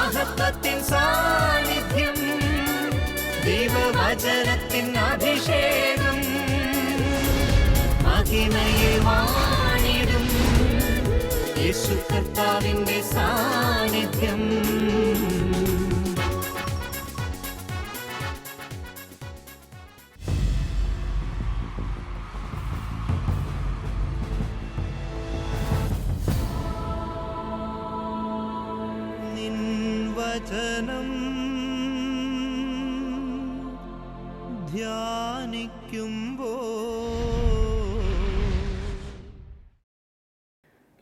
മഹത്വത്തിൻ സാന്നിധ്യം, ദൈവവചനത്തിൻ അഭിഷേകം, മഹിമയിൽ വാണിടും യേശു കർത്താവിന്റെ സാന്നിധ്യം. നിൻ വചനം ധ്യാനിക്കുമ്പോൾ.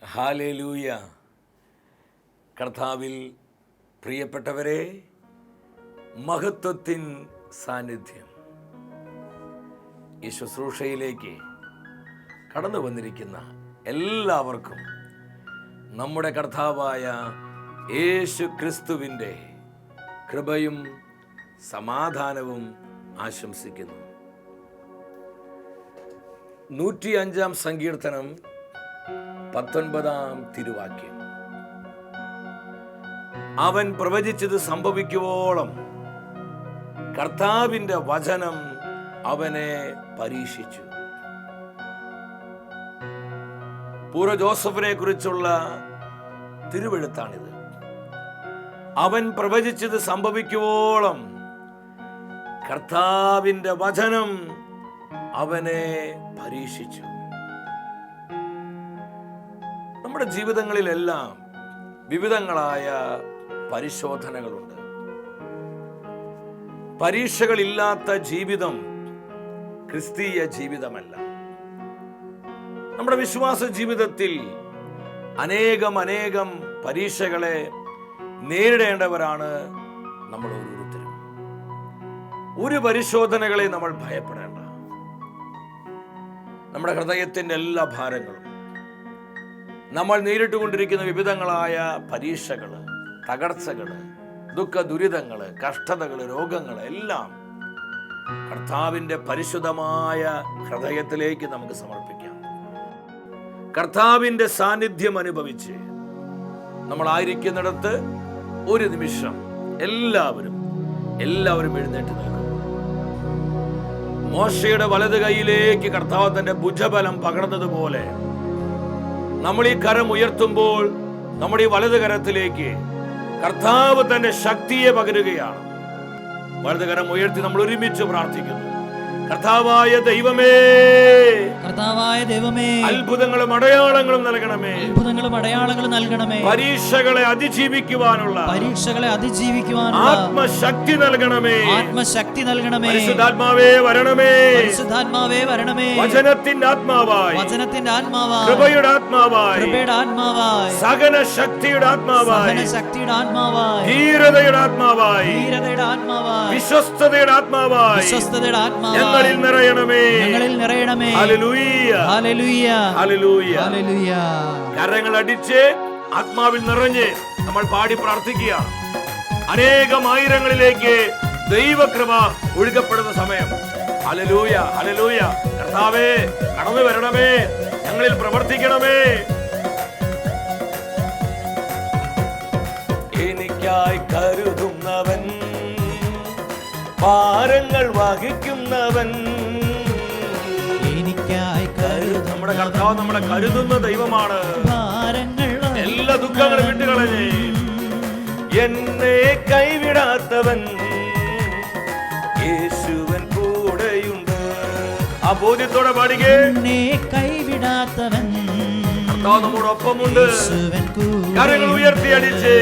ഹല്ലേലൂയ. കർത്താവിൽ പ്രിയപ്പെട്ടവരെ, മഹത്വത്തിൻ സാന്നിധ്യം ഈ ശുശ്രൂഷയിലേക്ക് കടന്നു വന്നിരിക്കുന്ന എല്ലാവർക്കും നമ്മുടെ കർത്താവായ യേശു ക്രിസ്തുവിൻ്റെ കൃപയും സമാധാനവും ആശംസിക്കുന്നു. 105-ാം സങ്കീർത്തനം 19-ാം തിരുവാക്യം. അവൻ പ്രവചിച്ചത് സംഭവിക്കുവോളം കർത്താവിന്റെ വചനം അവനെ പരീക്ഷിച്ചു. പൂർവ്വ ജോസഫിനെ കുറിച്ചുള്ള തിരുവെഴുത്താണിത്. അവൻ പ്രവചിച്ചത് സംഭവിക്കുവോളം കർത്താവിന്റെ വചനം അവനെ പരീക്ഷിച്ചു. നമ്മുടെ ജീവിതങ്ങളിലെല്ലാം വിവിധങ്ങളായ പരിശോധനകളുണ്ട്. പരീക്ഷകളില്ലാത്ത ജീവിതം ക്രിസ്തീയ ജീവിതമല്ല. നമ്മുടെ വിശ്വാസ ജീവിതത്തിൽ അനേകം പരീക്ഷകളെ നേരിടേണ്ടവരാണ് നമ്മൾ ഓരോരുത്തരും. ഒരു പരിശോധനകളെ നമ്മൾ ഭയപ്പെടേണ്ട. നമ്മുടെ ഹൃദയത്തിന്റെ എല്ലാ ഭാരങ്ങളും, നമ്മൾ നേരിട്ടുകൊണ്ടിരിക്കുന്ന വിവിധങ്ങളായ പരീക്ഷകള്, തകർച്ചകള്, ദുഃഖ ദുരിതങ്ങള്, കഷ്ടതകള്, രോഗങ്ങള് എല്ലാം കർത്താവിന്റെ പരിശുദ്ധമായ ഹൃദയത്തിലേക്ക് നമുക്ക് സമർപ്പിക്കാം. കർത്താവിന്റെ സാന്നിധ്യം അനുഭവിച്ച് നമ്മളായിരിക്കുന്നിടത്ത് ഒരു നിമിഷം എല്ലാവരും എഴുന്നേറ്റ് നിൽക്കും. മോശയുടെ വലത് കൈയിലേക്ക് കർത്താവ് തന്റെ ഭുജബലം പകർന്നതുപോലെ നമ്മൾ ഈ കരം ഉയർത്തുമ്പോൾ നമ്മുടെ ഈ വലത് കരത്തിലേക്ക് കർത്താവ് തന്റെ ശക്തിയെ പകരുകയാണ്. വലത് കരം ഉയർത്തി നമ്മൾ ഒരുമിച്ച് പ്രാർത്ഥിക്കുന്നു. കർത്താവായ ദൈവമേ, അത്ഭുതങ്ങളും അടയാളങ്ങളും നൽകണമേ. പരീക്ഷകളെ അതിജീവിക്കുവാനുള്ള ആത്മശക്തി നൽകണമേ. പരിശുദ്ധാത്മാവേ വരണമേ. വചനത്തിന്റെ ആത്മാവായി, കൃപയുടെ ആത്മാവായി, സകല ശക്തിയുടെ ആത്മാവായി, ധീരതയുടെ ആത്മാവായി, വിശ്വസ്തതയുടെ ആത്മാവായി ഞങ്ങളിൽ നിറയണമേ. ഹല്ലേലൂയ. കരങ്ങൾ അടിച്ച് ആത്മാവിൽ നിറഞ്ഞ് നമ്മൾ പാടി പ്രാർത്ഥിക്കുക. ആയിരങ്ങളിലേക്ക് ദൈവകൃപ ഒഴുകപ്പെടുന്ന സമയം. ഹല്ലേലൂയ. കർത്താവേ, കടന്നു വരണമേ, ഞങ്ങളിൽ പ്രവർത്തിക്കണമേ. എനിക്കായി കരുതുന്നവൻ, ഭാരങ്ങൾ വഹിക്കുന്നവൻ, നമ്മുടെ കർത്താവ് നമ്മളെ കരുതുന്ന ദൈവമാണ്. എല്ലാ ദുഃഖങ്ങളും വിട്ടുകളഞ്ഞേ. എന്നെ കൈവിടാത്തവൻ യേശുവൻ കൂടെയുണ്ട്. ആ ബോധ്യത്തോടെ പാടിക്കേ. കൈവിടാത്തവൻ കർത്താവ് നമ്മോടൊപ്പമുണ്ട്. കരങ്ങൾ ഉയർത്തിയടിച്ച്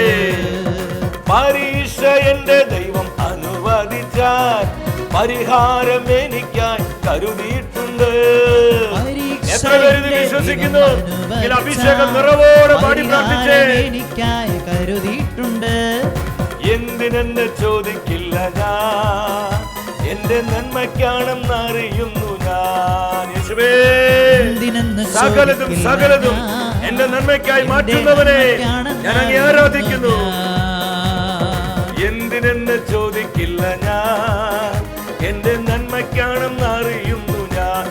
പരീക്ഷ എന്റെ ദൈവം അനുവദിച്ചാൽ പരിഹാരം എനിക്കായി കരുതിയിട്ടുണ്ട്. എത്ര പേര് വിശ്വസിക്കുന്നു? അഭിഷേകം നിറവോടെ പാടി പ്രാർത്ഥിച്ചേ. എനിക്കായി കരുതിയിട്ടുണ്ട്. എന്തിനെന്ന് ചോദിക്കില്ല ഞാൻ, എന്റെ നന്മയ്ക്കാണെന്ന് അറിയുന്നു ഞാൻ. യേശുവേ, സകലതും എന്റെ നന്മയ്ക്കായി മാറ്റുന്നവനെ ഞാൻ അങ്ങേ ആരാധിക്കുന്നു. എന്തിനെന്ന് ചോദിക്കില്ല ഞാൻ, എന്റെ നന്മയ്ക്കാണെന്ന് അറിയുന്നു ഞാൻ.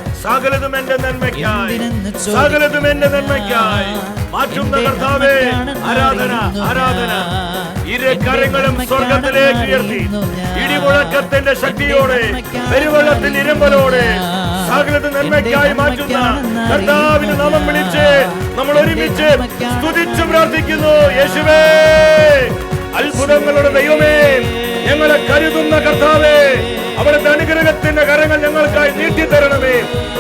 സകലതും എന്റെ നന്മയ്ക്കായി, എന്തിനെന്ന് ചോദിക്കുന്ന സകലതും എന്റെ നന്മയ്ക്കായി മാറ്റുന്ന എന്റെ കർത്താവേ, നന്മയ്ക്കാണെന്ന് ആരാധന അറിയുന്നു ആരാധന. ഞാൻ. ഇരു കരങ്ങളും എന്റെ സ്വർഗത്തിലേക്ക് ഉയർത്തി നന്മയ്ക്കാണെന്ന് അറിയുന്നു ഞാൻ. ഇടിമുഴക്കത്തിന്റെ ശക്തിയോടെ, പെരുവെള്ളത്തിന്റെ ഇരുമ്പലോടെ സകലതും നന്മയ്ക്കായി മാറ്റുന്ന കർത്താവിന്റെ നാമം വിളിച്ച് നമ്മൾ ഒരുമിച്ച് സ്തുതിച്ചു പ്രാർത്ഥിക്കുന്നു. യേശുവേ, അത്ഭുതങ്ങളുടെ ദൈവമേ, ഞങ്ങളെ കരുതുന്ന കർത്താവേ, അവിടുത്തെ അനുഗ്രഹത്തിന്റെ കരങ്ങൾ ഞങ്ങൾക്കായി നീട്ടിത്തരണമേ.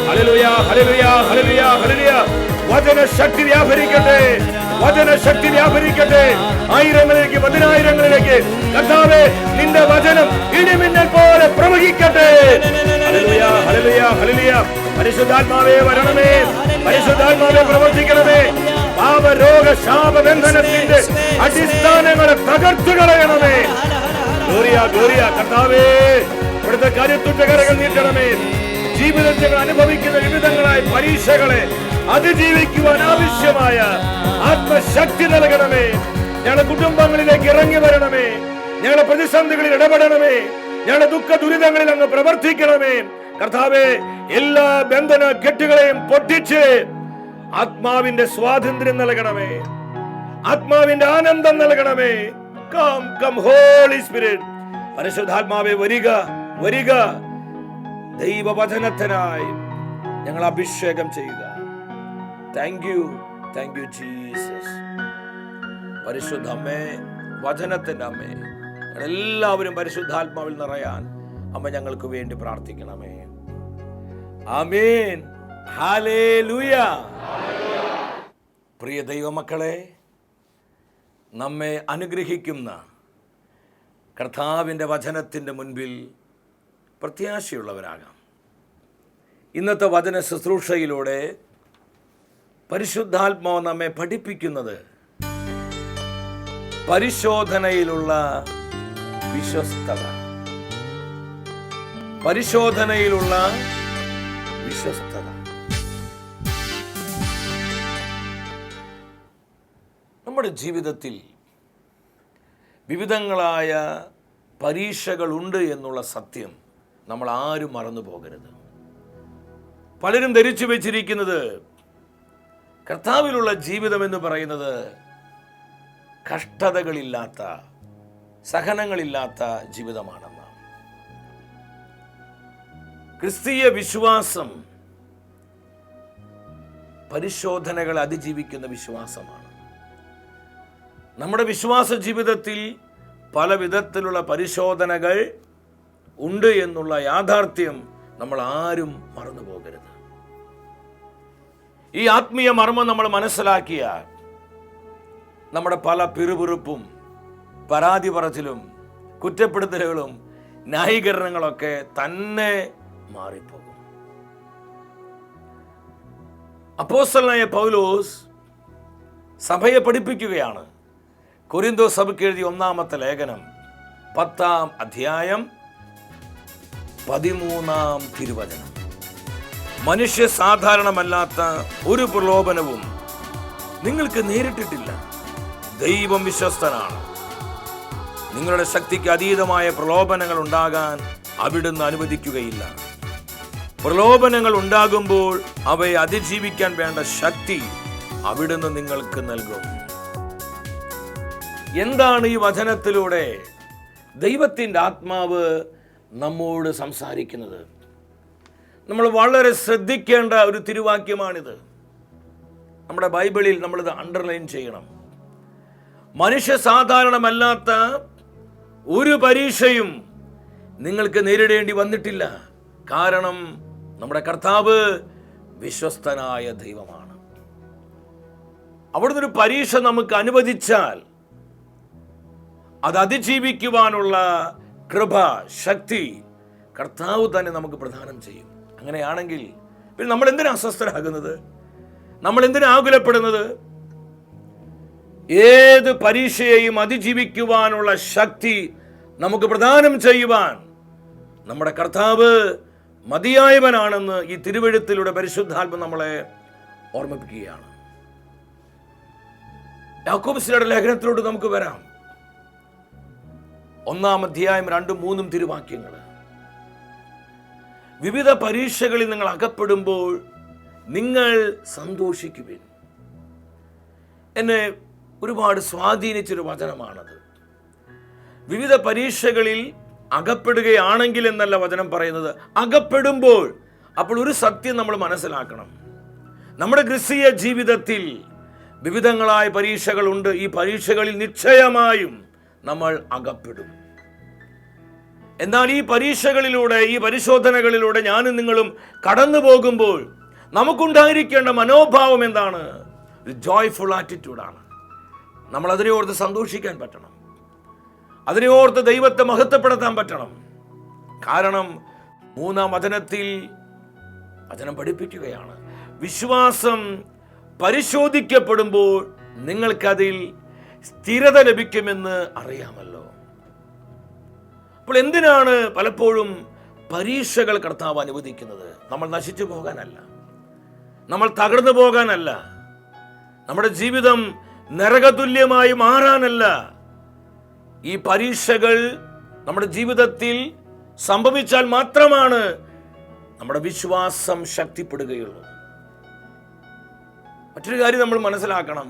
ഹല്ലേലൂയ, ഹല്ലേലൂയ, ഹല്ലേലൂയ, ഹല്ലേലൂയ. വചനശക്തി വ്യാപരിക്കട്ടെ, വചനശക്തി വ്യാപരിക്കട്ടെ. ആയിരങ്ങളിലേക്ക്, പതിനായിരങ്ങളിലേക്ക് കർത്താവേ, നിന്റെ വചനം ഇടിമിന്നൽ പോലെ പ്രവഹിക്കട്ടെ. ഹല്ലേലൂയ, ഹല്ലേലൂയ, ഹല്ലേലൂയ. പരിശുദ്ധാത്മാവേ വരണമേ, പരിശുദ്ധാത്മാവേ പ്രവർത്തിക്കണമേ. പാപരോഗ ശാപബന്ധനത്തിന്റെ അടിസ്ഥാനങ്ങളെ തകർത്തു കളയണമേ. Gloria, Gloria. കർത്താവേ, ഇവിടുത്തെ കരുത്തുറ്റ കരങ്ങൾ നീട്ടണമേ. ജീവിതത്തിൽ ഞങ്ങൾ അനുഭവിക്കുന്ന വിവിധങ്ങളായ പരീക്ഷകളെ അതിജീവിക്കുവാൻ ആവശ്യമായ ആത്മശക്തി നൽകണമേ. ഞങ്ങളുടെ കുടുംബങ്ങളിലേക്ക് ഇറങ്ങി വരണമേ. ഞങ്ങളുടെ പ്രതിസന്ധികളിൽ ഇടപെടണമേ. ഞങ്ങളുടെ ദുഃഖ ദുരിതങ്ങളിൽ അങ്ങ് പ്രവർത്തിക്കണമേ. കർത്താവേ, എല്ലാ ബന്ധന കെട്ടുകളെയും പൊട്ടിച്ച് ആത്മാവിന്റെ സ്വാതന്ത്ര്യം നൽകണമേ. ആത്മാവിന്റെ ആനന്ദം നൽകണമേ. Come come holy spirit. പരിശുദ്ധാത്മാവേ വരിക, വരിക. ദൈവവചനത്തിനായി ഞങ്ങൾ അഭിഷേകം ചെയ്യുക. Thank you, thank you Jesus. പരിശുദ്ധ അമ്മേ, വചനത്തിന്റെ അമ്മേ, എല്ലാവരും പരിശുദ്ധാത്മാവിൽ നിറയാൻ അമ്മ ഞങ്ങൾക്ക് വേണ്ടി പ്രാർത്ഥിക്കണമേ. ആമേൻ, ഹല്ലേലൂയ. പ്രിയ ദൈവമക്കളെ, നമ്മെ അനുഗ്രഹിക്കുന്ന കർത്താവിൻ്റെ വചനത്തിൻ്റെ മുൻപിൽ പ്രത്യാശയുള്ളവരാകാം. ഇന്നത്തെ വചന ശുശ്രൂഷയിലൂടെ പരിശുദ്ധാത്മാവ് നമ്മെ പഠിപ്പിക്കുന്നത് പരിശോധനയിലുള്ള വിശ്വസ്തത. പരിശോധനയിലുള്ള വിശ്വസ്തത. നമ്മുടെ ജീവിതത്തിൽ വിവിധങ്ങളായ പരീക്ഷകളുണ്ട് എന്നുള്ള സത്യം നമ്മൾ ആരും മറന്നു പോകരുത്. പലരും ധരിച്ചു വെച്ചിരിക്കുന്നത് കർത്താവിലുള്ള ജീവിതം എന്ന് പറയുന്നത് കഷ്ടതകളില്ലാത്ത, സഹനങ്ങളില്ലാത്ത ജീവിതമാണെന്ന്. ക്രിസ്തീയ വിശ്വാസം പരിശോധനകളെ അതിജീവിക്കുന്ന വിശ്വാസമാണ്. നമ്മുടെ വിശ്വാസ ജീവിതത്തിൽ പല വിധത്തിലുള്ള പരിശോധനകൾ ഉണ്ട് എന്നുള്ള യാഥാർത്ഥ്യം നമ്മൾ ആരും മറന്നു പോകരുത്. ഈ ആത്മീയ മർമ്മം നമ്മൾ മനസ്സിലാക്കിയാൽ നമ്മുടെ പല പിറുപിറുപ്പും പരാതി പറച്ചിലും കുറ്റപ്പെടുത്തലുകളും ന്യായീകരണങ്ങളൊക്കെ തന്നെ മാറിപ്പോകും. അപ്പോസ്തലനായ പൗലോസ് സഭയെ പഠിപ്പിക്കുകയാണ്. കൊരിന്തോസ് സഭയ്ക്ക് എഴുതിയ 1-ാമത്തെ ലേഖനം 10-ാം അധ്യായം 13-ാം തിരുവചനം. മനുഷ്യ സാധാരണമല്ലാത്ത ഒരു പ്രലോഭനവും നിങ്ങൾക്ക് നേരിട്ടിട്ടില്ല. ദൈവം വിശ്വസ്തനാണ്. നിങ്ങളുടെ ശക്തിക്ക് അതീതമായ പ്രലോഭനങ്ങൾ ഉണ്ടാകാൻ അവിടുന്ന് അനുവദിക്കുകയില്ല. പ്രലോഭനങ്ങൾ ഉണ്ടാകുമ്പോൾ അവയെ അതിജീവിക്കാൻ വേണ്ട ശക്തി അവിടുന്ന് നിങ്ങൾക്ക് നൽകും. എന്താണ് ഈ വചനത്തിലൂടെ ദൈവത്തിൻ്റെ ആത്മാവ് നമ്മോട് സംസാരിക്കുന്നത്? നമ്മൾ വളരെ ശ്രദ്ധിക്കേണ്ട ഒരു തിരുവാക്യമാണിത്. നമ്മുടെ ബൈബിളിൽ നമ്മളിത് അണ്ടർലൈൻ ചെയ്യണം. മനുഷ്യ സാധാരണമല്ലാത്ത ഒരു പരീക്ഷയും നിങ്ങൾക്ക് നേരിടേണ്ടി വന്നിട്ടില്ല. കാരണം നമ്മുടെ കർത്താവ് വിശ്വസ്തനായ ദൈവമാണ്. അവിടുന്ന് ഒരു പരീക്ഷ നമുക്ക് അനുവദിച്ചാൽ അത് അതിജീവിക്കുവാനുള്ള കൃപ, ശക്തി കർത്താവ് തന്നെ നമുക്ക് പ്രദാനം ചെയ്യും. അങ്ങനെയാണെങ്കിൽ പിന്നെ നമ്മൾ എന്തിനാ അസ്വസ്ഥരാകുന്നത്? നമ്മൾ എന്തിനാ ആകുലപ്പെടുന്നത്? ഏത് പരീക്ഷയെയും അതിജീവിക്കുവാനുള്ള ശക്തി നമുക്ക് പ്രദാനം ചെയ്യുവാൻ നമ്മുടെ കർത്താവ് മതിയായവനാണെന്ന് ഈ തിരുവെഴുത്തിലൂടെ പരിശുദ്ധാത്മ നമ്മളെ ഓർമ്മിപ്പിക്കുകയാണ്. യാക്കോബ് ലേഖനത്തിലോട്ട് നമുക്ക് വരാം. 1-ാം അധ്യായം 2-3 തിരുവാക്യങ്ങൾ. വിവിധ പരീക്ഷകളിൽ നിങ്ങൾ അകപ്പെടുമ്പോൾ നിങ്ങൾ സന്തോഷിക്കുവിൻ. എന്നെ ഒരുപാട് സ്വാധീനിച്ചൊരു വചനമാണത്. വിവിധ പരീക്ഷകളിൽ അകപ്പെടുകയാണെങ്കിൽ എന്നല്ല വചനം പറയുന്നത്, അകപ്പെടുമ്പോൾ. അപ്പോൾ ഒരു സത്യം നമ്മൾ മനസ്സിലാക്കണം, നമ്മുടെ ക്രിസ്തീയ ജീവിതത്തിൽ വിവിധങ്ങളായ പരീക്ഷകളുണ്ട്. ഈ പരീക്ഷകളിൽ നിശ്ചയമായും നമ്മൾ അകപ്പെടും. എന്നാൽ ഈ പരീക്ഷകളിലൂടെ, ഈ പരിശോധനകളിലൂടെ ഞാനും നിങ്ങളും കടന്നു പോകുമ്പോൾ നമുക്കുണ്ടായിരിക്കേണ്ട മനോഭാവം എന്താണ്? ഒരു ജോയ്ഫുൾ ആറ്റിറ്റ്യൂഡാണ്. നമ്മൾ അതിനെ ഓർത്ത് സന്തോഷിക്കാൻ പറ്റണം, അതിനെ ഓർത്ത് ദൈവത്തെ മഹത്വപ്പെടുത്താൻ പറ്റണം. കാരണം 3-ാം വചനത്തിൽ വചനം പഠിപ്പിക്കുകയാണ്, വിശ്വാസം പരിശോധിക്കപ്പെടുമ്പോൾ നിങ്ങൾക്കതിൽ സ്ഥിരത ലഭിക്കുമെന്ന് അറിയാമല്ലോ. അപ്പോൾ എന്തിനാണ് പലപ്പോഴും പരീക്ഷകൾ കർത്താവ് അനുവദിക്കുന്നത്? നമ്മൾ നശിച്ചു പോകാനല്ല, നമ്മൾ തകർന്നു പോകാനല്ല, നമ്മുടെ ജീവിതം നരകതുല്യമായി മാറാനല്ല. ഈ പരീക്ഷകൾ നമ്മുടെ ജീവിതത്തിൽ സംഭവിച്ചാൽ മാത്രമാണ് നമ്മുടെ വിശ്വാസം ശക്തിപ്പെടുകയുള്ളൂ. മറ്റൊരു കാര്യം നമ്മൾ മനസ്സിലാക്കണം,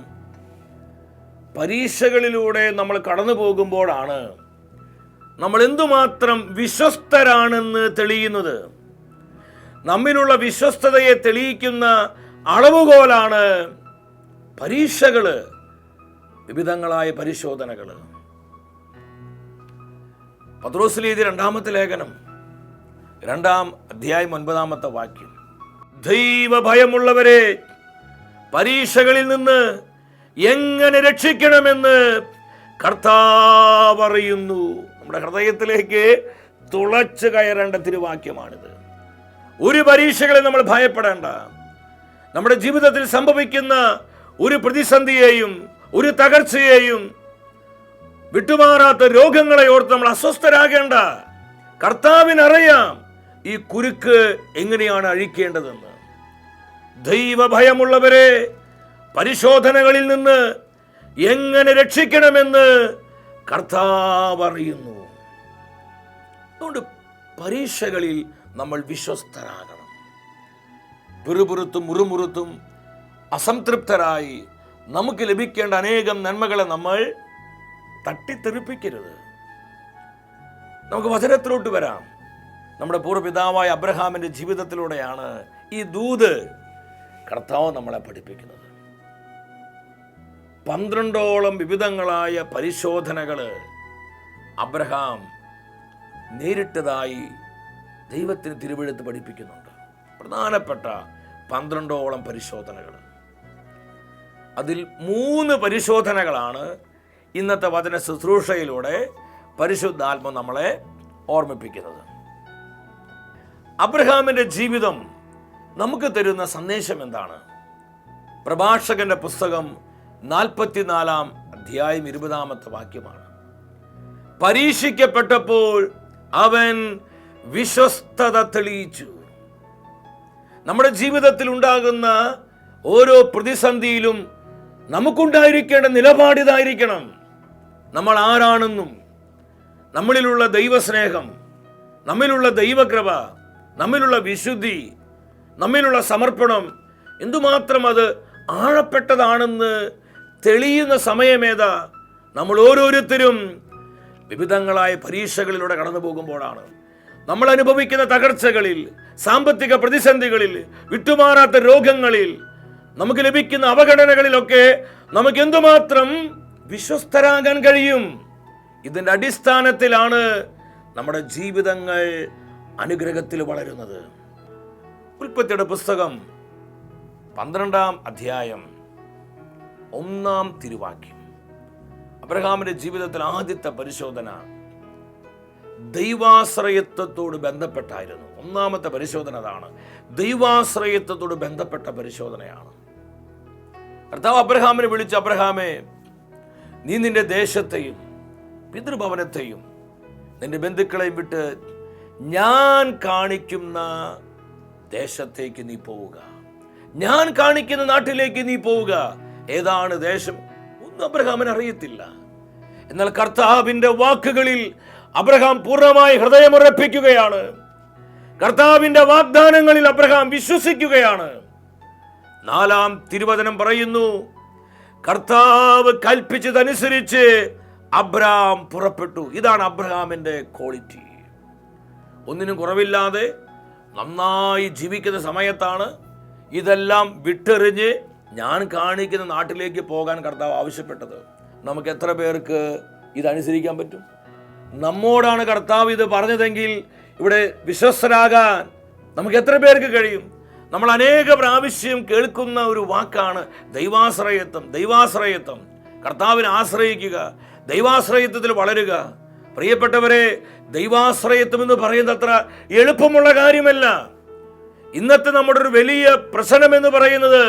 പരീക്ഷകളിലൂടെ നമ്മൾ കടന്നു പോകുമ്പോഴാണ് നമ്മൾ എന്തുമാത്രം വിശ്വസ്തരാണെന്ന് തെളിയുന്നത്. നമ്മിലുള്ള വിശ്വസ്തതയെ തെളിയിക്കുന്ന അളവുകോലാണ് പരീക്ഷകള്, വിവിധങ്ങളായ പരിശോധനകള്. പത്രോസിൽ എഴുതിയ 2-ാമത്തെ ലേഖനം 2-ാം അധ്യായം 9-ാമത്തെ വാക്യം, ദൈവഭയമുള്ളവരെ പരീക്ഷകളിൽ നിന്ന് എങ്ങനെ രക്ഷിക്കണമെന്ന് കർത്താവ് അറിയുന്നു. നമ്മുടെ ഹൃദയത്തിലേക്ക് തുളച്ചു കയറേണ്ട തിരുവാക്യമാണിത്. ഒരു പരീക്ഷകളെ നമ്മൾ ഭയപ്പെടേണ്ട. നമ്മുടെ ജീവിതത്തിൽ സംഭവിക്കുന്ന ഒരു പ്രതിസന്ധിയെയും ഒരു തകർച്ചയെയും വിട്ടുമാറാത്ത രോഗങ്ങളെ ഓർത്ത് നമ്മൾ അസ്വസ്ഥരാകേണ്ട. കർത്താവിനറിയാം ഈ കുരുക്ക് എങ്ങനെയാണ് അഴിക്കേണ്ടതെന്ന്. ദൈവഭയമുള്ളവരെ പരിശോധനകളിൽ നിന്ന് എങ്ങനെ രക്ഷിക്കണമെന്ന് കർത്താവ് അറിയുന്നു. അതുകൊണ്ട് പരീക്ഷകളിൽ നമ്മൾ വിശ്വസ്തരാകണം. പിറുപിറുത്തും മുറുമുറുത്തും അസംതൃപ്തരായി നമുക്ക് ലഭിക്കേണ്ട അനേകം നന്മകളെ നമ്മൾ തട്ടിത്തെറിപ്പിക്കരുത്. നമുക്ക് വചനത്തിലോട്ട് വരാം. നമ്മുടെ പൂർവ്വപിതാവായ അബ്രഹാമിന്റെ ജീവിതത്തിലൂടെയാണ് ഈ ദൂത് കർത്താവ് നമ്മളെ പഠിപ്പിക്കുന്നത്. 12ഓളം വിവിധങ്ങളായ പരിശോധനകൾ അബ്രഹാം നേരിട്ടതായി ദൈവത്തിന് തിരുവെഴുത്ത് പഠിപ്പിക്കുന്നുണ്ട്. പ്രധാനപ്പെട്ട 12ഓളം പരിശോധനകൾ. അതിൽ 3 പരിശോധനകളാണ് ഇന്നത്തെ വചന ശുശ്രൂഷയിലൂടെ പരിശുദ്ധാത്മ നമ്മളെ ഓർമ്മിപ്പിക്കുന്നത്. അബ്രഹാമിന്റെ ജീവിതം നമുക്ക് തരുന്ന സന്ദേശം എന്താണ്? പ്രഭാഷകന്റെ പുസ്തകം 44-ാം അധ്യായം 20-ാമത്തെ വാക്യമാണ്. പരീക്ഷിക്കപ്പെട്ടപ്പോൾ അവൻ വിശ്വസ്തത തെളിയിച്ചു. നമ്മുടെ ജീവിതത്തിൽ ഉണ്ടാകുന്ന ഓരോ പ്രതിസന്ധിയിലും നമുക്കുണ്ടായിരിക്കേണ്ട നിലപാടിതായിരിക്കണം. നമ്മൾ ആരാണെന്നും, നമ്മളിലുള്ള ദൈവസ്നേഹം, നമ്മിലുള്ള ദൈവകൃപ, നമ്മിലുള്ള വിശുദ്ധി, നമ്മിലുള്ള സമർപ്പണം എന്തുമാത്രം അത് ആഴപ്പെട്ടതാണെന്ന് തെളിയുന്ന സമയമേതാ? നമ്മൾ ഓരോരുത്തരും വിവിധങ്ങളായ പരീക്ഷകളിലൂടെ കടന്നു പോകുമ്പോഴാണ്. നമ്മൾ അനുഭവിക്കുന്ന തകർച്ചകളിൽ, സാമ്പത്തിക പ്രതിസന്ധികളിൽ, വിട്ടുമാറാത്ത രോഗങ്ങളിൽ, നമുക്ക് ലഭിക്കുന്ന അവഗണനകളിലൊക്കെ നമുക്ക് എന്തുമാത്രം വിശ്വസ്തരാകാൻ കഴിയും? ഇതിന്റെ അടിസ്ഥാനത്തിലാണ് നമ്മുടെ ജീവിതങ്ങൾ അനുഗ്രഹത്തിൽ വളരുന്നത്. ഉൽപ്പത്തിയുടെ പുസ്തകം 12-ാം അധ്യായം 1-ാം തിരുവാക്യം. അബ്രഹാമിന്റെ ജീവിതത്തിൽ ആദ്യത്തെ പരിശോധന ദൈവാശ്രയത്വത്തോട് ബന്ധപ്പെട്ടായിരുന്നു. 1-ാമത്തെ പരിശോധന അതാണ്. ദൈവാശ്രയത്വത്തോട് ബന്ധപ്പെട്ട പരിശോധനയാണ്. കർത്താവ് അബ്രഹാമിനെ വിളിച്ച്, അബ്രഹാമേ, നീ നിന്റെ ദേശത്തെയും പിതൃഭവനത്തെയും നിന്റെ ബന്ധുക്കളെയും വിട്ട് ഞാൻ കാണിക്കുന്ന ദേശത്തേക്ക് നീ പോവുക, ഞാൻ കാണിക്കുന്ന നാട്ടിലേക്ക് നീ പോവുക. ഏതാണ് ദേശം? ഒന്നും അബ്രഹാമിന് അറിയത്തില്ല. എന്നാൽ കർത്താവിന്റെ വാക്കുകളിൽ അബ്രഹാം പൂർണ്ണമായി ഹൃദയമുറപ്പിക്കുകയാണ്. കർത്താവിന്റെ വാഗ്ദാനങ്ങളിൽ അബ്രഹാം വിശ്വസിക്കുകയാണ്. 4-ാം തിരുവചനം പറയുന്നു, കർത്താവ് കൽപ്പിച്ചതനുസരിച്ച് അബ്രഹാം പുറപ്പെട്ടു. ഇതാണ് അബ്രഹാമിന്റെ ക്വാളിറ്റി. ഒന്നിനും കുറവില്ലാതെ നന്നായി ജീവിക്കുന്ന സമയത്താണ് ഇതെല്ലാം വിട്ടെറിഞ്ഞ് ഞാൻ കാണിക്കുന്ന നാട്ടിലേക്ക് പോകാൻ കർത്താവ് ആവശ്യപ്പെട്ടത്. നമുക്ക് എത്ര പേർക്ക് ഇതനുസരിക്കാൻ പറ്റും? നമ്മോടാണ് കർത്താവ് ഇത് പറഞ്ഞതെങ്കിൽ ഇവിടെ വിശ്വസ്തരാകാൻ നമുക്ക് എത്ര പേർക്ക് കഴിയും? നമ്മൾ അനേക പ്രാവശ്യം കേൾക്കുന്ന ഒരു വാക്കാണ് ദൈവാശ്രയത്വം. ദൈവാശ്രയത്വം, കർത്താവിനെ ആശ്രയിക്കുക, ദൈവാശ്രയത്വത്തിൽ വളരുക. പ്രിയപ്പെട്ടവരെ, ദൈവാശ്രയത്വം എന്ന് പറയുന്നത് അത്ര എളുപ്പമുള്ള കാര്യമല്ല. ഇന്നത്തെ നമ്മുടെ ഒരു വലിയ പ്രശ്നം എന്ന് പറയുന്നത്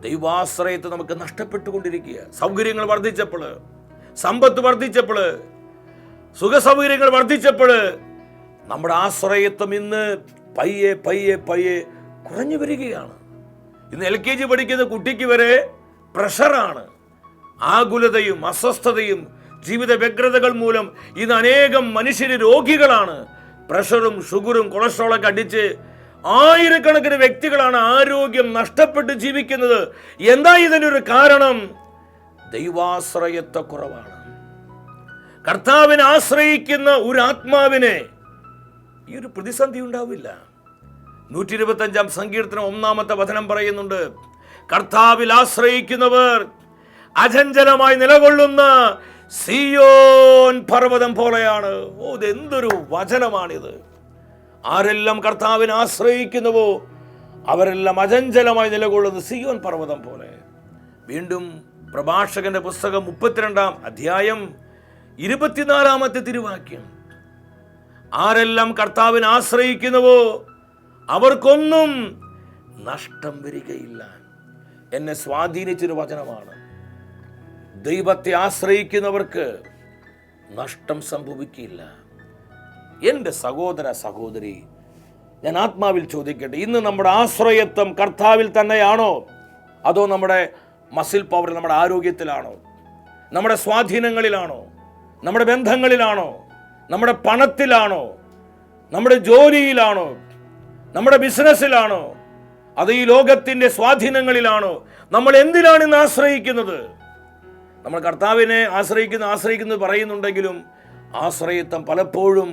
ദൈവാശ്രയത്വം നമുക്ക് നഷ്ടപ്പെട്ടുകൊണ്ടിരിക്കുക. സൗകര്യങ്ങൾ വർദ്ധിച്ചപ്പോൾ, സമ്പത്ത് വർദ്ധിച്ചപ്പോൾ, സുഖസൗകര്യങ്ങൾ വർദ്ധിച്ചപ്പോൾ നമ്മുടെ ആശ്രയത്വം ഇന്ന് പയ്യെ പയ്യെ പയ്യെ കുറഞ്ഞു വരികയാണ്. ഇന്ന് LKG പഠിക്കുന്ന കുട്ടിക്ക് വരെ പ്രഷറാണ്. ആകുലതയും അസ്വസ്ഥതയും ജീവിത വ്യഗ്രതകൾ മൂലം ഇന്ന് അനേകം മനുഷ്യര് രോഗികളാണ്. പ്രഷറും ഷുഗറും കൊളസ്ട്രോളൊക്കെ അടിച്ച് ആയിരക്കണക്കിന് വ്യക്തികളാണ് ആരോഗ്യം നഷ്ടപ്പെട്ട് ജീവിക്കുന്നത്. എന്താ ഇതിനൊരു കാരണം? ദൈവാശ്രയത്വക്കുറവാണ്. കർത്താവിനെ ആശ്രയിക്കുന്ന ഒരു ആത്മാവിനെ ഈ ഒരു പ്രതിസന്ധി ഉണ്ടാവില്ല. 125-ാം സങ്കീർത്തനം 1-ാമത്തെ വചനം പറയുന്നുണ്ട്, കർത്താവിൽ ആശ്രയിക്കുന്നവർ അചഞ്ചലമായി നിലകൊള്ളുന്ന സിയോൻ പർവ്വതം പോലെയാണ്. ഇതെന്തൊരു വചനമാണിത്! ആരെല്ലാം കർത്താവിനെ ആശ്രയിക്കുന്നുവോ അവരെല്ലാം അചഞ്ചലമായി നിലകൊള്ളുന്ന സിയോൻ പർവ്വതം പോലെ. വീണ്ടും പ്രഭാഷകന്റെ പുസ്തകം 32-ാം അധ്യായം 24-ാമത്തെ തിരുവാക്യം, ആരെല്ലാം കർത്താവിനെ ആശ്രയിക്കുന്നുവോ അവർക്കൊന്നും നഷ്ടം വരികയില്ല. എന്നെ സ്വാധീനിച്ചൊരു വചനമാണ്. ദൈവത്തെ ആശ്രയിക്കുന്നവർക്ക് നഷ്ടം സംഭവിക്കില്ല. എൻ്റെ സഹോദര സഹോദരി, ഞാൻ ആത്മാവിൽ ചോദിക്കട്ടെ, ഇന്ന് നമ്മുടെ ആശ്രയത്വം കർത്താവിൽ തന്നെയാണോ? അതോ നമ്മുടെ മസിൽ പവർ, നമ്മുടെ ആരോഗ്യത്തിലാണോ? നമ്മുടെ സ്വാധീനങ്ങളിലാണോ? നമ്മുടെ ബന്ധങ്ങളിലാണോ? നമ്മുടെ പണത്തിലാണോ? നമ്മുടെ ജോലിയിലാണോ? നമ്മുടെ ബിസിനസ്സിലാണോ? അത് ഈ ലോകത്തിൻ്റെ സ്വാധീനങ്ങളിലാണോ? നമ്മൾ എന്തിനാണ് ഇന്ന് ആശ്രയിക്കുന്നത്? നമ്മൾ കർത്താവിനെ ആശ്രയിക്കുന്നത് പറയുന്നുണ്ടെങ്കിലും ആശ്രയത്വം പലപ്പോഴും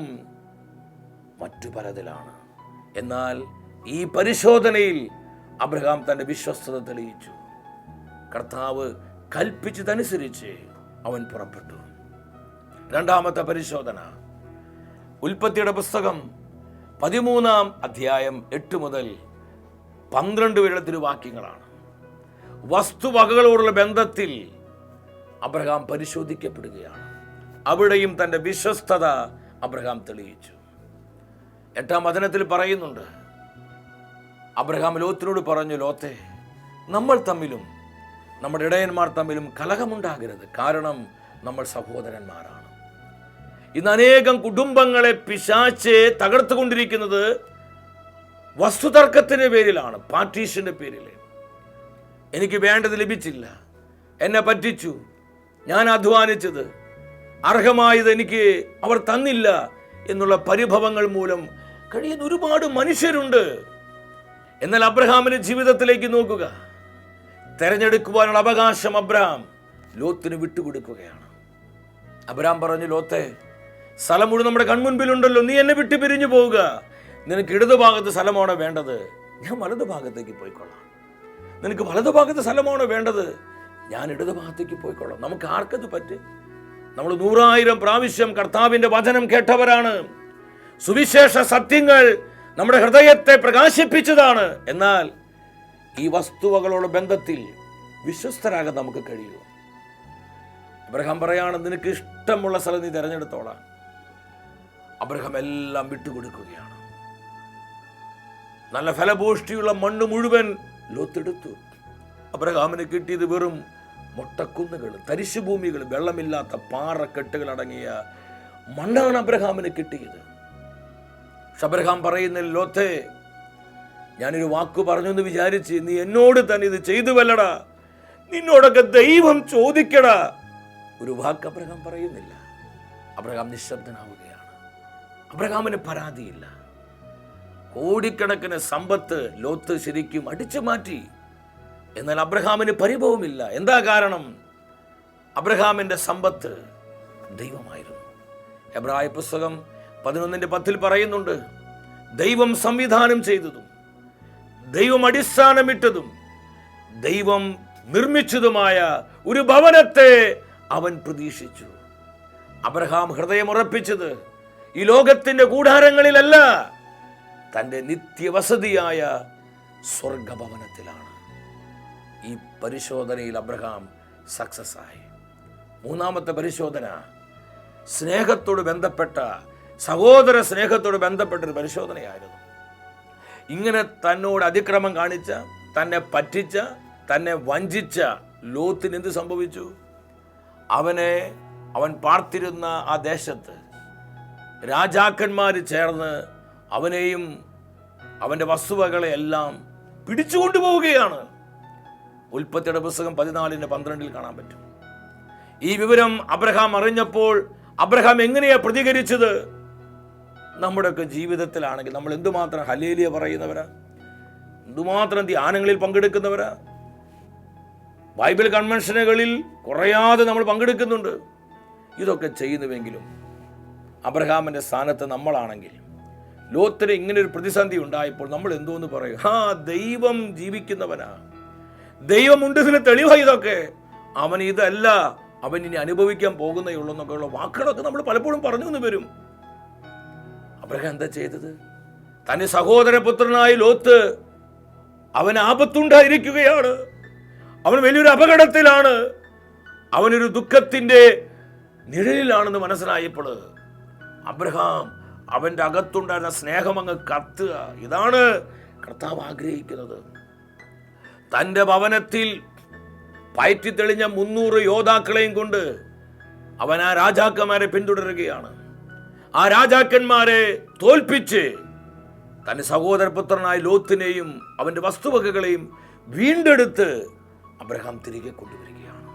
മറ്റു പലതിലാണ്. എന്നാൽ ഈ പരിശോധനയിൽ അബ്രഹാം തൻ്റെ വിശ്വസ്തത തെളിയിച്ചു. കർത്താവ് കൽപ്പിച്ചതനുസരിച്ച് അവൻ പുറപ്പെട്ടു. 2-ാമത്തെ പരിശോധന ഉൽപ്പത്തിയുടെ പുസ്തകം 13-ാം അധ്യായം 8 മുതൽ 12 വരെയുള്ള തിരുവാക്യങ്ങളാണ്. വസ്തുവകകളോടുള്ള ബന്ധത്തിൽ അബ്രഹാം പരിശോധിക്കപ്പെടുകയാണ്. അവിടെയും തൻ്റെ വിശ്വസ്തത അബ്രഹാം തെളിയിച്ചു. 8-ാം വചനത്തിൽ പറയുന്നുണ്ട്, അബ്രഹാം ലോത്തിനോട് പറഞ്ഞു, ലോത്തേ, നമ്മൾ തമ്മിലും നമ്മുടെ ഇടയന്മാർ തമ്മിലും കലഹമുണ്ടാകരുത്, കാരണം നമ്മൾ സഹോദരന്മാരാണ്. ഇന്ന് അനേകം കുടുംബങ്ങളെ പിശാച് തകർത്തുകൊണ്ടിരിക്കുന്നത് വസ്തുതർക്കത്തിൻ്റെ പേരിലാണ്, പാർട്ടീഷന്റെ പേരിൽ. എനിക്ക് വേണ്ടത് ലഭിച്ചില്ല, എന്നെ പറ്റിച്ചു, ഞാൻ അധ്വാനിച്ചത് അർഹമായത് എനിക്ക് അവർ തന്നില്ല എന്നുള്ള പരിഭവങ്ങൾ മൂലം കഴിയുന്ന ഒരുപാട് മനുഷ്യരുണ്ട്. എന്നാൽ അബ്രഹാമിന്റെ ജീവിതത്തിലേക്ക് നോക്കുക. തെരഞ്ഞെടുക്കുവാനുള്ള അവകാശം അബ്രഹാം ലോത്തിന് വിട്ടുകൊടുക്കുകയാണ്. അബ്രഹാം പറഞ്ഞു, ലോത്തേ, സ്ഥലം മുഴുവൻ നമ്മുടെ കൺമുൻപിലുണ്ടല്ലോ, നീ എന്നെ വിട്ടു പിരിഞ്ഞു പോവുക. നിനക്ക് ഇടതുഭാഗത്ത് സ്ഥലമാണോ വേണ്ടത്? ഞാൻ വലതുഭാഗത്തേക്ക് പോയിക്കൊള്ളാം. നിനക്ക് വലതുഭാഗത്ത് സ്ഥലമാണോ വേണ്ടത്? ഞാൻ ഇടതുഭാഗത്തേക്ക് പോയിക്കൊള്ളാം. നമുക്ക് ആർക്കത് പറ്റും? നമ്മൾ 100,000 പ്രാവശ്യം കർത്താവിന്റെ വചനം കേട്ടവരാണ്. സുവിശേഷ സത്യങ്ങൾ നമ്മുടെ ഹൃദയത്തെ പ്രകാശിപ്പിച്ചതാണ്. എന്നാൽ ഈ വസ്തുവകളോട് ബന്ധത്തിൽ വിശ്വസ്തരാകാൻ നമുക്ക് കഴിയുമോ? അബ്രഹാം പറയാണ്, നിനക്ക് ഇഷ്ടമുള്ള സ്ഥലം നീ തിരഞ്ഞെടുത്തോളാം. അബ്രഹാം എല്ലാം വിട്ടുകൊടുക്കുകയാണ്. നല്ല ഫലഭൂഷ്ടിയുള്ള മണ്ണ് മുഴുവൻ ലോത്തെടുത്തു. അബ്രഹാമിന് കിട്ടിയത് വെറും മൊട്ടക്കുന്നുകൾ, തരിശുഭൂമികൾ, വെള്ളമില്ലാത്ത പാറക്കെട്ടുകൾ അടങ്ങിയ മണ്ണാണ് അബ്രഹാമിന് കിട്ടിയത്. പക്ഷെ അബ്രഹാം പറയുന്ന, ലോത്തേ, ഞാനൊരു വാക്ക് പറഞ്ഞു എന്ന് വിചാരിച്ച് നീ എന്നോട് തന്നെ ഇത് ചെയ്തു വല്ലടാ, നിന്നോടൊക്കെ ദൈവം ചോദിക്കടാ. ഒരു വാക്ക് അബ്രഹാം പറയുന്നില്ല. അബ്രഹാം നിശബ്ദനാവുകയാണ്. അബ്രഹാമിന് പരാതിയില്ല. കോടിക്കണക്കിന് സമ്പത്ത് ലോത്ത് ശരിക്കും അടിച്ചു മാറ്റി. എന്നാൽ അബ്രഹാമിന് പരിഭവമില്ല. എന്താ കാരണം? അബ്രഹാമിന്റെ സമ്പത്ത് ദൈവമായിരുന്നു. എബ്രായ പുസ്തകം 11:10 പറയുന്നുണ്ട്, ദൈവം സംവിധാനം ചെയ്തതും ദൈവം അടിസ്ഥാനമിട്ടതും ദൈവം നിർമ്മിച്ചതുമായ ഒരു ഭവനത്തെ അവൻ പ്രതീക്ഷിച്ചു. അബ്രഹാം ഹൃദയമുറപ്പിച്ചത് ഈ ലോകത്തിന്റെ കൂടാരങ്ങളിലല്ല, തൻ്റെ നിത്യവസതിയായ സ്വർഗഭവനത്തിലാണ്. ഈ പരിശോധനയിൽ അബ്രഹാം സക്സസ് ആയി. മൂന്നാമത്തെ പരിശോധന സ്നേഹത്തോട് ബന്ധപ്പെട്ട, സഹോദര സ്നേഹത്തോട് ബന്ധപ്പെട്ടൊരു പരിശോധനയായിരുന്നു. ഇങ്ങനെ തന്നോട് അതിക്രമം കാണിച്ച, തന്നെ പറ്റിച്ച, തന്നെ വഞ്ചിച്ച ലോത്തിന് എന്ത് സംഭവിച്ചു? അവൻ പാർത്തിരുന്ന ആ ദേശത്ത് രാജാക്കന്മാർ ചേർന്ന് അവനെയും അവൻ്റെ വസ്തുവകളെ എല്ലാം പിടിച്ചുകൊണ്ടുപോവുകയാണ്. ഉൽപ്പത്തിയുടെ പുസ്തകം 14:12 കാണാൻ പറ്റും. ഈ വിവരം അബ്രഹാം അറിഞ്ഞപ്പോൾ അബ്രഹാം എങ്ങനെയാ പ്രതികരിച്ചത്? നമ്മുടെയൊക്കെ ജീവിതത്തിലാണെങ്കിൽ നമ്മൾ എന്തുമാത്രം ഹല്ലേലൂയ പറയുന്നവരാ, എന്തുമാത്രം ധ്യാനങ്ങളിൽ പങ്കെടുക്കുന്നവരാ, ബൈബിൾ കൺവെൻഷനുകളിൽ കുറയാതെ നമ്മൾ പങ്കെടുക്കുന്നുണ്ട്. ഇതൊക്കെ ചെയ്യുന്നുവെങ്കിലും അബ്രഹാമിൻ്റെ സ്ഥാനത്ത് നമ്മളാണെങ്കിൽ, ലോത്തിന് ഇങ്ങനെ ഒരു പ്രതിസന്ധി ഉണ്ടായപ്പോൾ നമ്മൾ എന്തോന്ന് പറയും? ദൈവം ജീവിക്കുന്നവനാ, ദൈവമുണ്ടതിന് തെളിവായി ഇതൊക്കെ, അവൻ ഇതല്ല, അവൻ ഇനി അനുഭവിക്കാൻ പോകുന്നേ ഉള്ളൂ എന്നൊക്കെയുള്ള വാക്കുകളൊക്കെ നമ്മൾ പലപ്പോഴും പറഞ്ഞു എന്ന് വരും. അബ്രഹാം എന്താ ചെയ്തത്? തന്റെ സഹോദരപുത്രനായ ലോത്ത് അവൻ ആപത്തുണ്ടായിരിക്കുകയാണ്, അവൻ വലിയൊരു അപകടത്തിലാണ്, അവനൊരു ദുഃഖത്തിന്റെ നിഴലിലാണെന്ന് മനസ്സിലായപ്പോൾ അബ്രഹാം അവന്റെ അകത്തുണ്ടായിരുന്ന സ്നേഹം അങ്ങ് കത്തുക. ഇതാണ് കർത്താവ് ആഗ്രഹിക്കുന്നത്. തന്റെ ഭവനത്തിൽ പയറ്റി തെളിഞ്ഞ 300 യോദ്ധാക്കളെയും കൊണ്ട് അവൻ ആ രാജാക്കന്മാരെ പിന്തുടരുകയാണ്. ആ രാജാക്കന്മാരെ തോൽപ്പിച്ച് തന്റെ സഹോദരപുത്രനായ ലോത്തിനെയും അവന്റെ വസ്തുവകകളെയും വീണ്ടെടുത്ത് അബ്രഹാം തിരികെ കൊണ്ടുവരികയാണ്.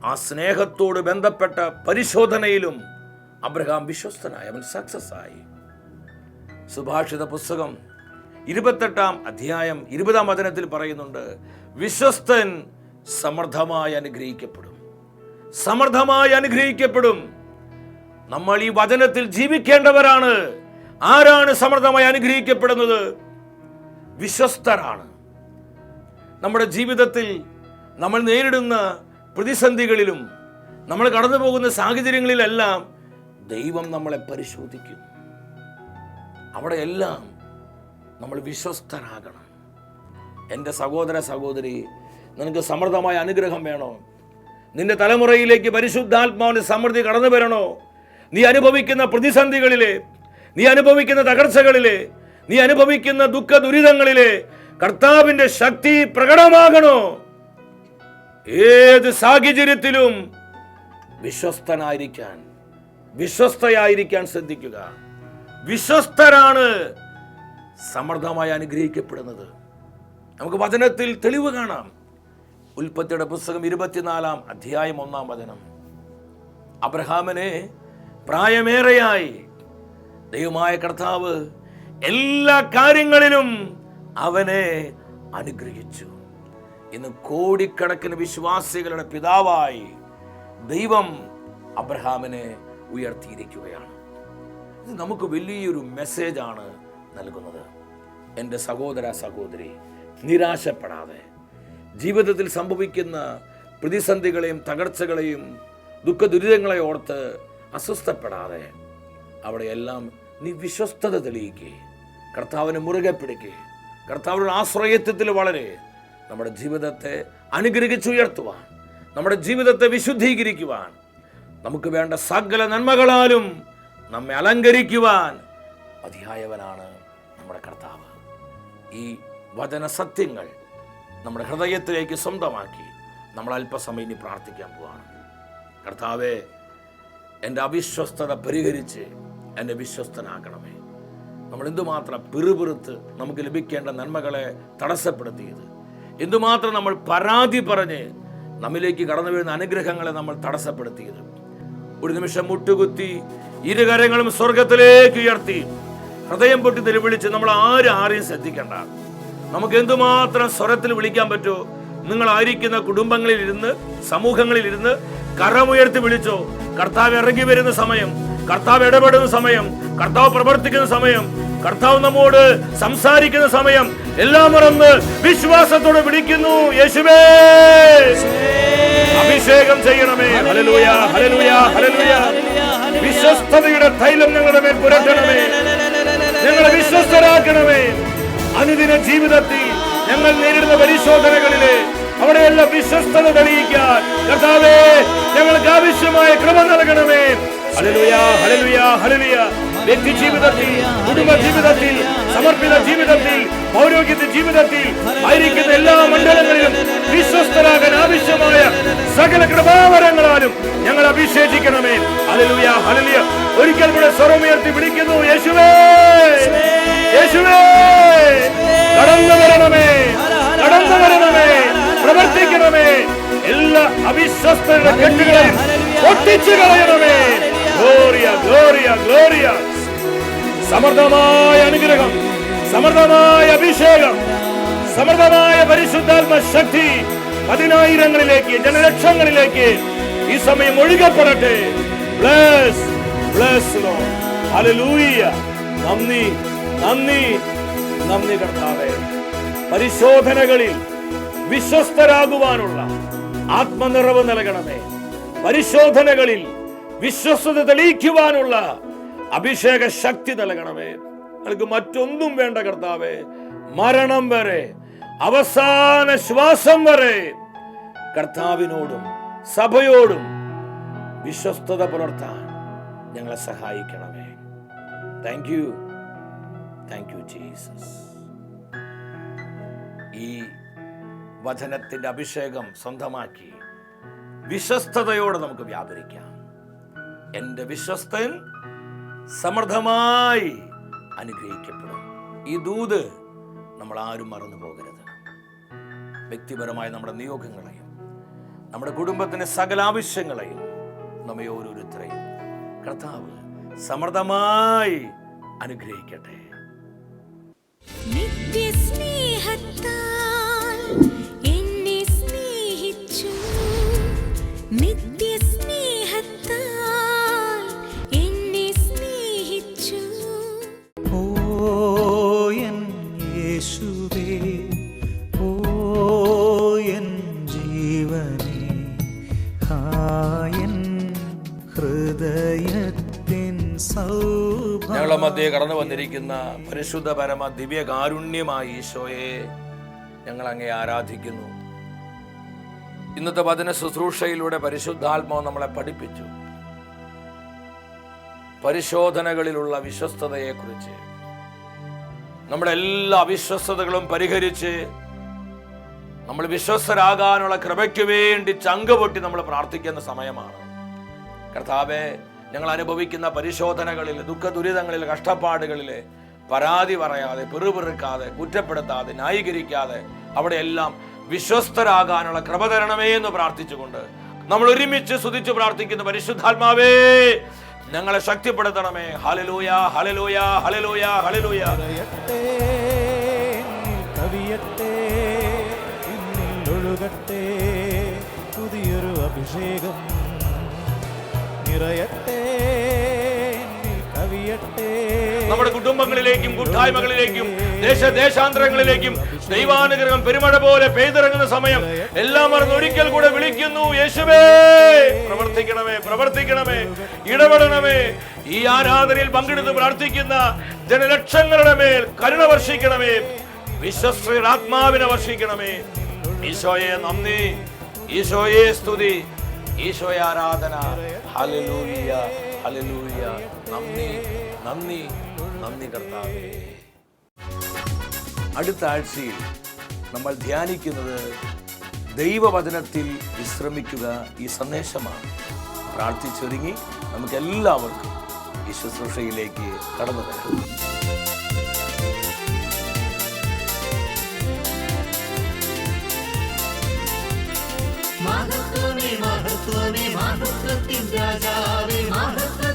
ആ സ്നേഹത്തോട് ബന്ധപ്പെട്ട പരിശോധനയിലും അബ്രഹാം വിശ്വസ്തനായി, അവൻ സക്സസ് ആയി. സുഭാഷിത പുസ്തകം 28-ാം അധ്യായം 20-ാം വചനത്തിൽ പറയുന്നുണ്ട്, വിശ്വസ്തൻ സമൃദ്ധമായി അനുഗ്രഹിക്കപ്പെടും. സമൃദ്ധമായി അനുഗ്രഹിക്കപ്പെടും. നമ്മൾ ഈ വചനത്തിൽ ജീവിക്കേണ്ടവരാണ്. ആരാണ് സമൃദ്ധമായി അനുഗ്രഹിക്കപ്പെടുന്നത്? വിശ്വസ്തരാണ്. നമ്മുടെ ജീവിതത്തിൽ നമ്മൾ നേരിടുന്ന പ്രതിസന്ധികളിലും നമ്മൾ കടന്നു പോകുന്ന സാഹചര്യങ്ങളിലെല്ലാം ദൈവം നമ്മളെ പരിശോധിക്കും. അവിടെയെല്ലാം നമ്മൾ വിശ്വസ്തരാകണം. എൻ്റെ സഹോദര സഹോദരി, നിനക്ക് സമൃദ്ധമായ അനുഗ്രഹം വേണോ? നിന്റെ തലമുറയിലേക്ക് പരിശുദ്ധാത്മാവിന്റെ സമൃദ്ധി കടന്നു വരണോ? നീ അനുഭവിക്കുന്ന പ്രതിസന്ധികളിലെ, നീ അനുഭവിക്കുന്ന തകർച്ചകളിലെ, നീ അനുഭവിക്കുന്ന ദുഃഖ ദുരിതങ്ങളിലെ കർത്താവിന്റെ ശക്തി പ്രകടമാകണോ? ഏത് സാഹചര്യത്തിലും വിശ്വസ്തയായിരിക്കാൻ ശ്രദ്ധിക്കുക. വിശ്വസ്തരാണ് സമൃദ്ധമായി അനുഗ്രഹിക്കപ്പെടുന്നത്. നമുക്ക് വചനത്തിൽ തെളിവ് കാണാം. ഉൽപ്പത്തിയുടെ പുസ്തകം 24-ാം അധ്യായം 1-ാം വചനം. അബ്രഹാമിനെ പ്രായമേറെയായി ദൈവമായ കർത്താവ് എല്ലാ കാര്യങ്ങളിലും അവനെ അനുഗ്രഹിച്ചു. ഇന്ന് കോടിക്കണക്കിന് വിശ്വാസികളുടെ പിതാവായി ദൈവം അബ്രഹാമിനെ ഉയർത്തിയിരിക്കുകയാണ്. ഇത് നമുക്ക് വലിയൊരു മെസ്സേജാണ് നൽകുന്നത്. എൻ്റെ സഹോദര സഹോദരി, നിരാശപ്പെടാതെ, ജീവിതത്തിൽ സംഭവിക്കുന്ന പ്രതിസന്ധികളെയും തകർച്ചകളെയും ദുഃഖ ദുരിതങ്ങളെ ഓർത്ത് അസ്വസ്ഥപ്പെടാതെ അവിടെയെല്ലാം നീ വിശ്വസ്തത തെളിയിക്കുക, കർത്താവിനെ മുറുകെ പിടിക്കുക, കർത്താവിന്റെ ആശ്രയത്വത്തിൽ വളരെ നമ്മുടെ ജീവിതത്തെ അനുഗ്രഹിച്ചുയർത്തുവാൻ, നമ്മുടെ ജീവിതത്തെ വിശുദ്ധീകരിക്കുവാൻ, നമുക്ക് വേണ്ട സകല നന്മകളാലും നമ്മെ അലങ്കരിക്കുവാൻ മതിയായവനാണ് നമ്മുടെ കർത്താവ്. ഈ വചന സത്യങ്ങൾ നമ്മുടെ ഹൃദയത്തിലേക്ക് സ്വന്തമാക്കി നമ്മൾ അല്പസമയം ഇനി പ്രാർത്ഥിക്കാൻ പോവാണ്. കർത്താവേ, എൻ്റെ അവിശ്വസ്തത പരിഹരിച്ച് എന്നെ വിശ്വസ്തനാക്കണമേ. നമ്മൾ എന്തുമാത്രം പിറുപിറുത്ത് നമുക്ക് ലഭിക്കേണ്ട നന്മകളെ തടസ്സപ്പെടുത്തിയത്, എന്തുമാത്രം നമ്മൾ പരാതി പറഞ്ഞ് നമ്മിലേക്ക് കടന്നു വീഴുന്ന അനുഗ്രഹങ്ങളെ നമ്മൾ തടസ്സപ്പെടുത്തിയത്. ഒരു നിമിഷം മുട്ടുകുത്തി ഇരുകരങ്ങളും സ്വർഗത്തിലേക്ക് ഉയർത്തി ഹൃദയം പൊട്ടി നിലവിളിച്ച് നമ്മൾ ആരെയും ശ്രദ്ധിക്കണ്ട. നമുക്ക് എന്തുമാത്രം സ്വരത്തിൽ വിളിക്കാൻ പറ്റുമോ നിങ്ങളായിരിക്കുന്ന കുടുംബങ്ങളിൽ ഇരുന്ന്, സമൂഹങ്ങളിൽ ഇരുന്ന് കരമുയർത്തി വിളിച്ചോ. കർത്താവ് ഇറങ്ങി വരുന്ന സമയം, കർത്താവ് ഇടപെടുന്ന സമയം, കർത്താവ് പ്രവർത്തിക്കുന്ന സമയം, കർത്താവ് നമ്മോട് സംസാരിക്കുന്ന സമയം എല്ലാം മറന്ന് വിശ്വാസത്തോടെ വിളിക്കുന്നു, യേശുവേ അഭിഷേകം ചെയ്യണമേ. ഹല്ലേലൂയ, ഹല്ലേലൂയ, ഹല്ലേലൂയ. വിശ്വസ്തതയുടെ തൈലം ഞങ്ങളുടെ മേൽ പുരട്ടണമേ. ഞങ്ങളെ വിശ്വസ്തരാക്കണമേ. അനുദിന ജീവിതത്തിൽ ഞങ്ങൾ നേരിടുന്ന പരിശോധനകളിലെ അവിടെയെല്ലാം വിശ്വസ്തത തെളിയിക്കാൻ കർത്താവേ ഞങ്ങൾക്ക് ആവശ്യമായ കൃപ നൽകണമേ. ഹല്ലേലൂയ, ഹല്ലേലൂയ, ഹല്ലേലൂയ. വ്യക്തി ജീവിതത്തിൽ, കുടുംബ ജീവിതത്തിൽ, സമർപ്പിത ജീവിതത്തിൽ, പൗരോഹിത്യ ജീവിതത്തിൽ ആയിരിക്കുന്ന എല്ലാ മണ്ഡലങ്ങളിലും വിശ്വസ്തരാകാൻ ആവശ്യമായ സകല കൃപാവരങ്ങളാലും ഞങ്ങൾ അഭിഷേചിക്കണമേ. Hallelujah, hallelujah. ഒരിക്കൽ കൂടെ സ്വരമുയർത്തി വിളിക്കുന്നു, യേശുവേ യേശുവേ കടന്നു വരണമേ, കടന്നു വരണമേ, പ്രവർത്തിക്കണമേ. എല്ലാ അവിശ്വസ്തരുടെ കെട്ടുകളെയും പൊട്ടിച്ചു കളയണമേ. Gloria, Gloria, Gloria. സമൃദ്ധമായ അനുഗ്രഹം, സമൃദ്ധമായ അഭിഷേകം, സമൃദ്ധമായ പരിശുദ്ധാത്മ ശക്തി പതിനായിരങ്ങളിലേക്ക്, ജനലക്ഷങ്ങളിലേക്ക് ഈ സമയം ഒഴുകപ്പെടട്ടെ. Bless, bless lord. ഹല്ലേലൂയ. നന്ദി, നന്ദി, നന്ദി കർത്താവേ. പരിശോധനകളിൽ വിശ്വസ്തരാകുവാനുള്ള ആത്മനിറവ് നൽകണമേ. പരിശോധനകളിൽ വിശ്വസ്തത തെളിയിക്കുവാനുള്ള അഭിഷേക ശക്തി നൽകണമേ. നമുക്ക് മറ്റൊന്നും വേണ്ട കർത്താവേ. മരണം വരെ, അവസാന ശ്വാസം വരെ കർത്താവിനോടും സഭയോടും വിശ്വസ്തത പുലർത്താൻ ഞങ്ങളെ സഹായിക്കണമേ. Thank you, thank you Jesus. ഈ വചനത്തിന്റെ അഭിഷേകം സ്വന്തമാക്കി വിശ്വസ്തയോടെ നമുക്ക് വ്യാപരിക്കാം. എന്റെ വിശ്വസ്തൻ സമൃദ്ധമായി അനുഗ്രഹിക്കപ്പെടും. ഈ ദൂത് നമ്മൾ ആരും മറന്നു പോകരുത്. വ്യക്തിപരമായ നമ്മുടെ നിയോഗങ്ങളെയും നമ്മുടെ കുടുംബത്തിന്റെ സകല ആവശ്യങ്ങളെയും നമ്മെ ഓരോരുത്തരെയും കർത്താവ് സമൃദ്ധമായി അനുഗ്രഹിക്കട്ടെ. നിത്യസ്നേഹത്താൽ എന്നെ സ്നേഹിച്ചു, നിത്യസ്നേഹത്താൽ എന്നെ സ്നേഹിച്ചു. ഓ എൻ യേശുവേ, ഓ എൻ ജീവനേ, ഹായൻ ഹൃദയത്തിൻ സൗഭാഗ്യം. ഞങ്ങളുടെ മധ്യേ കടന്നു വന്നിരിക്കുന്ന പരിശുദ്ധ പരമ ദിവ്യ കാരുണ്യമായ ഈശോയെ ഞങ്ങൾ അങ്ങേ ആരാധിക്കുന്നു. ഇന്നത്തെ വചന ശുശ്രൂഷയിലൂടെ പരിശുദ്ധാത്മാവ് നമ്മളെ പഠിപ്പിച്ചു പരിശോധനകളിലുള്ള വിശ്വസ്തതയെക്കുറിച്ച്. നമ്മുടെ എല്ലാ അവിശ്വസ്തതകളും പരിഹരിച്ച് നമ്മൾ വിശ്വസ്തരാകാനുള്ള കൃപയ്ക്ക് വേണ്ടി ചങ്കുപൊട്ടി നമ്മൾ പ്രാർത്ഥിക്കുന്ന സമയമാണ്. കർത്താവേ, ഞങ്ങൾ അനുഭവിക്കുന്ന പരിശോധനകളിൽ, ദുഃഖ ദുരിതങ്ങളിൽ, കഷ്ടപ്പാടുകളിൽ പരാതി പറയാതെ, പിറുപിറുക്കാതെ, കുറ്റപ്പെടുത്താതെ, ന്യായീകരിക്കാതെ അവിടെയെല്ലാം വിശ്വസ്തരാകാനുള്ള കൃപ തരണമേ എന്ന് പ്രാർത്ഥിച്ചുകൊണ്ട് നമ്മൾ ഒരുമിച്ച് സ്തുതിച്ച് പ്രാർത്ഥിക്കുന്ന പരിശുദ്ധാത്മാവേ, ഞങ്ങളെ ശക്തിപ്പെടുത്തണമേ. ഹല്ലേലൂയ, ഹല്ലേലൂയ, ഹല്ലേലൂയ, ഹല്ലേലൂയ. കവിയട്ടെ, എന്നിൽ ഒഴുകട്ടെ പുതിയൊരു അഭിഷേകം. നിറയട്ടെ, കവിയട്ടെ. നമ്മുടെ കുടുംബങ്ങളിലേക്കും കൂട്ടായ്മകളിലേക്കും ദേശാന്തരങ്ങളിലേക്കും ദൈവാനുഗ്രഹം പെരുമഴ പോലെ പെയ്തിറങ്ങുന്ന സമയം എല്ലാം മറന്ന് ഒരിക്കൽ കൂടെ വിളിക്കുന്നു, യേശുവേ പ്രവർത്തിക്കണമേ, പ്രവർത്തിക്കണമേ, ഇടപെടണമേ. ഈ ആരാധനയിൽ പങ്കെടുത്ത് പ്രാർത്ഥിക്കുന്ന ജനലക്ഷങ്ങളുടെ മേൽ കരുണ വർഷിക്കണമേ. വിശ്വസ്തയുടെ ആത്മാവിനെ വർഷിക്കണമേ. ഈശോയെ നന്ദി, ഈശോയെ സ്തുതി, ഈശോയെ ആരാധന. Hallelujah, hallelujah. നന്ദി, നന്ദി, നന്ദി കർത്താവേ. അടുത്ത ആഴ്ചയിൽ നമ്മൾ ധ്യാനിക്കുന്നത് ദൈവവചനത്തിൽ വിശ്രമിക്കുക ഈ സന്ദേശമാണ്. പ്രാർത്ഥിച്ചൊരുങ്ങി നമുക്ക് എല്ലാവർക്കും ഈ ശുശ്രൂഷയിലേക്ക് കടന്നു വരാം. മഹത്വമേ, മഹത്വമേ, മഹത്വത്തിൻ രാജാവേ, മഹത്വ